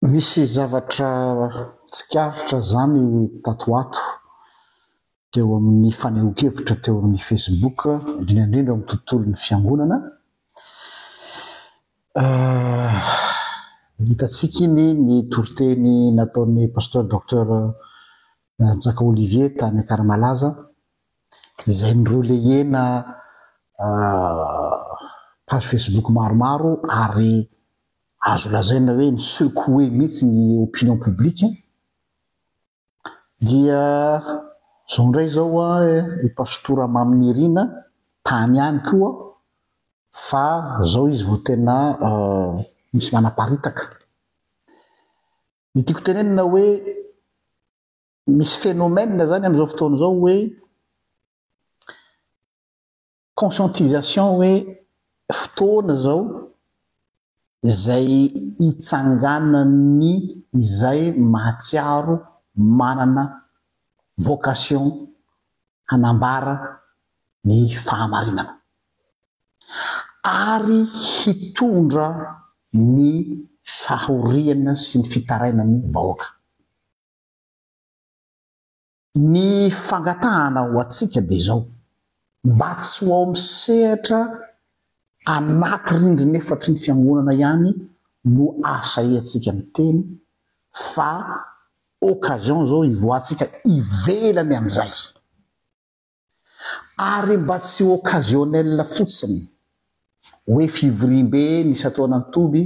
Misy zavatra tsikaritra zany tatoato teo amin'ny fanehoan-kevitra teo amin'ny Facebook indrindra amin'ny tontolon'ny fiangonana. Hitantsika iny ny toriteny nataon'ny pasteur docteur Rantsaka Olivier tany Akaramalaza izay nireleyena page Facebook maromaro ary azo lazaina hoe ny secoué mihitsy ny opinion publique dia zao ndray zao i pastora Mamirina tany ihany koa fa zao izy vao tena misy manaparitaka. Ny tiako tenenina hoe misy phénomène zany am'izao fotoana zao hoe conscientisation hoe fotoana zao izay hitsanganany izay mahatsiaro manana vocation hanambara ny fahamarinana ary hitondra ny fahoriana sy ny fitarainany vahoaka. Ny fangatahana ho atsika dia zao mba tsy ho ao misehatra anaty rindrina efatry ny fiangonana ihany no asa iatsika miteny fa occasion zao ivoatsika ivelany am'izay ary mba tsy occasionnel fotsiny hoe fivorimbe ny sataona Antoby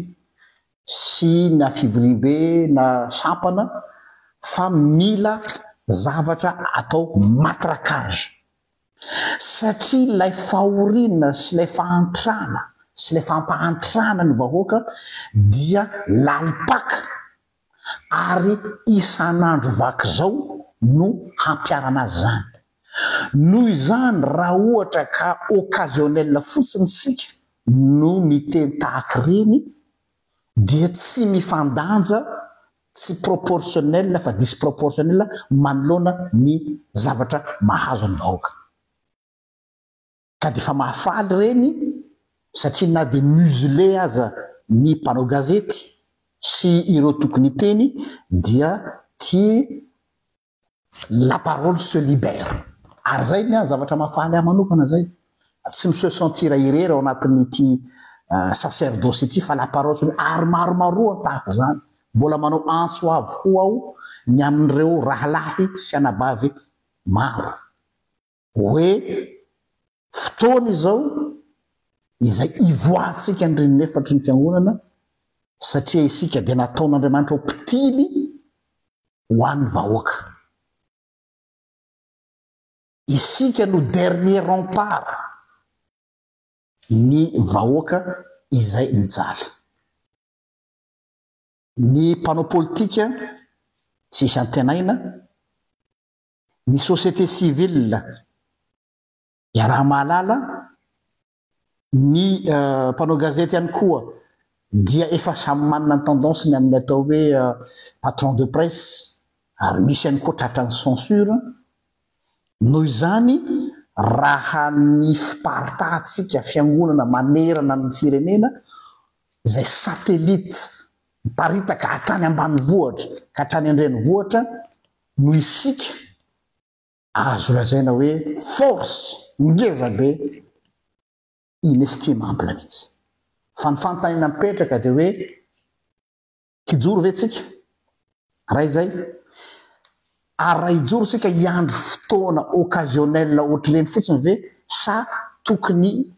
sy na fivorimbe na sampana fa mila zavatra atao matrakage satria ilay fahoriana sy ilay fahantrana sy ilay fampahantrana ny vahoaka dia lalipaka ary isan'andro vaky zao no hampiarana azy zany. Noho izany raha ohatra ka occasionnel fotsiny sika no miteny tahaka reny dia tsy mifandanja, tsy proportionnel fa disproportionnel manoloana ny zavatra mahazo ny vahoaka. Ka dia fa mahafaly reny satria na dia muselé aza ny mpanao gazety sy ireo tokony teny dia la parole se libère. Ary zay ny zavatra mahafaly ahy manokana zay. Tsy mi se sentir irery ao anatin'ity sacerdoce ity fa la parole se ary maromaroa tahaka zany. Mbola manao antso avokoa aho ny amin'ireo rahalahy sy anabavy maro hoe fotoana izao izay ivoatsika ny rindrina efatry ny fiangonana satria isika dia nataon'Andriamanitra ho mpitily ho an'ny vahoaka. Isika no dernier rempart ny vahoaka izay mijaly. Ny mpanao politika tsisy antenaina, ny société civile iaraha-mahalala, ny mpanao gazety ihany koa dia efa samy manana ny tendance ny amin'ny atao hoe patron de presse ary misy ihany koa tratran'ny censure. Noho izany raha ny fiparitahantsika fiangonana manerana ny firenena izay satellite miparitaka hatrany ambanivohitra ka hatrany andrenivohitra no isika azo lazaina hoe force ngeza be inestimable mihitsy. Fa ny fanontaniana mipetraka dia hoe kijoro ve tsika raha izay ary raha ijoro sika hiandro fotoana occasionnel ohatr'ireny fotsiny ve sa tokony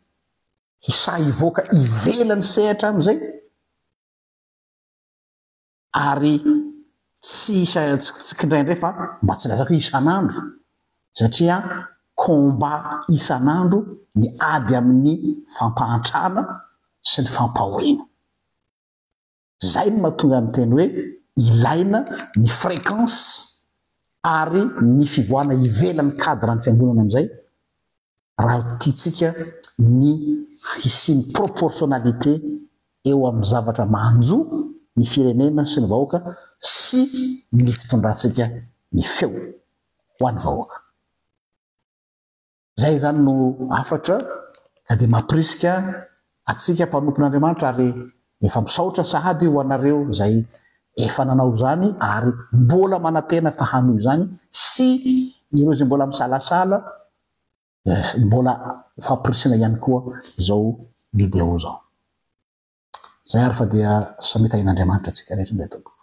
sa hivoaka ivelany sehatra am'izay ary tsy kindraindray fa mba tsy lazako isan'andro satria combat isan'andro ny ady amin'ny fampahantrana sy ny fampahoriana. Zay no mahatonga amin'ny teny hoe ilaina ny fréquence ary ny fivoahana ivelan'ny cadre ny fiangonana am'izay raha tiatsika ny hisiany proportionnalité eo amin'ny zavatra mahanjo ny firenena sy ny vahoaka sy ny fitondrantsika ny feo ho an'ny vahoaka. Zay zany no afatra ka dia mampirisika atsika mpanompon'Andriamanitra ary efa misaotra sahady ho anareo zay efa nanao zany ary mbola manatena fa hanoy zany sy ireo zay mbola misalasala mbola fampirisina ihany koa zao video zao zay ary fa dia samita in'Andriamanitra tsika rehetra ndray tompoko